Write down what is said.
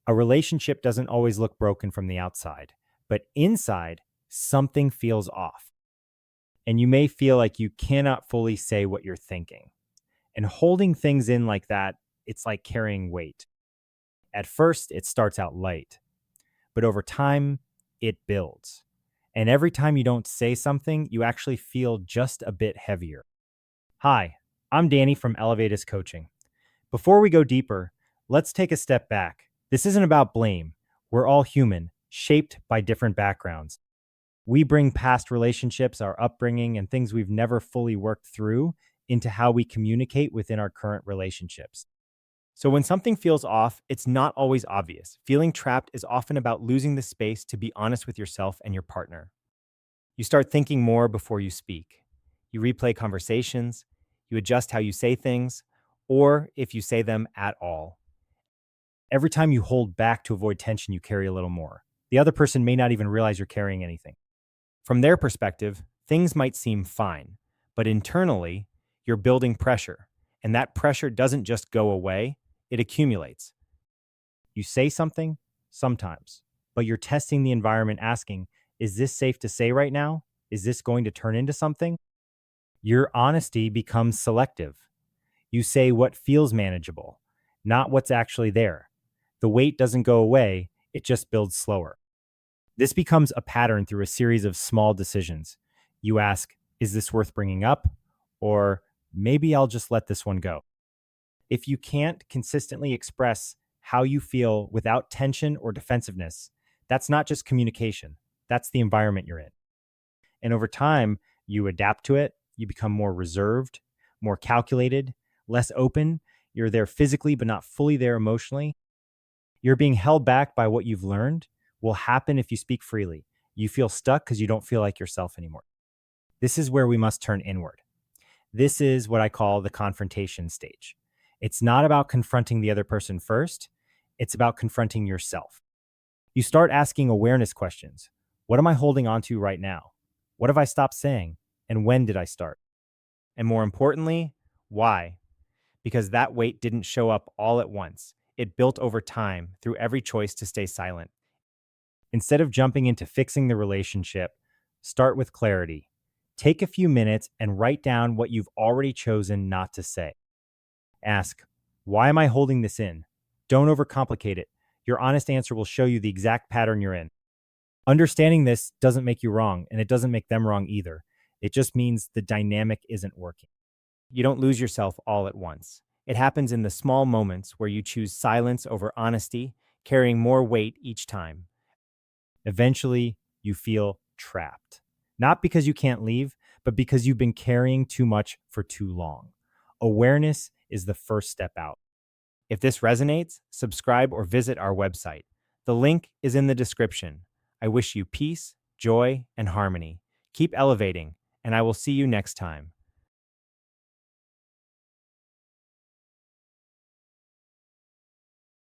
A relationship doesn't always look broken from the outside, but inside, something feels off. And you may feel like you cannot fully say what you're thinking. And holding things in like that, it's like carrying weight. At first, it starts out light, but over time, it builds. And every time you don't say something, you actually feel just a bit heavier. Hi, I'm Danny from Elevatus Coaching. Before we go deeper, let's take a step back. This isn't about blame. We're all human, shaped by different backgrounds. We bring past relationships, our upbringing, and things we've never fully worked through into how we communicate within our current relationships. So when something feels off, it's not always obvious. Feeling trapped is often about losing the space to be honest with yourself and your partner. You start thinking more before you speak. You replay conversations, you adjust how you say things, or if you say them at all. Every time you hold back to avoid tension, you carry a little more. The other person may not even realize you're carrying anything. From their perspective, things might seem fine, but internally, you're building pressure, and that pressure doesn't just go away, it accumulates. You say something, sometimes, but you're testing the environment asking, is this safe to say right now? Is this going to turn into something? Your honesty becomes selective. You say what feels manageable, not what's actually there. The weight doesn't go away, it just builds slower. This becomes a pattern through a series of small decisions. You ask, is this worth bringing up? Or maybe I'll just let this one go. If you can't consistently express how you feel without tension or defensiveness, that's not just communication, that's the environment you're in. And over time, you adapt to it, you become more reserved, more calculated, less open. You're there physically, but not fully there emotionally. You're being held back by what you've learned will happen if you speak freely. You feel stuck because you don't feel like yourself anymore. This is where we must turn inward. This is what I call the confrontation stage. It's not about confronting the other person first. It's about confronting yourself. You start asking awareness questions. What am I holding on to right now? What have I stopped saying? And when did I start? And more importantly, why? Because that weight didn't show up all at once. It built over time through every choice to stay silent. Instead of jumping into fixing the relationship, start with clarity. Take a few minutes and write down what you've already chosen not to say. Ask, why am I holding this in? Don't overcomplicate it. Your honest answer will show you the exact pattern you're in. Understanding this doesn't make you wrong, and it doesn't make them wrong either. It just means the dynamic isn't working. You don't lose yourself all at once. It happens in the small moments where you choose silence over honesty, carrying more weight each time. Eventually, you feel trapped. Not because you can't leave, but because you've been carrying too much for too long. Awareness is the first step out. If this resonates, subscribe or visit our website. The link is in the description. I wish you peace, joy, and harmony. Keep elevating, and I will see you next time.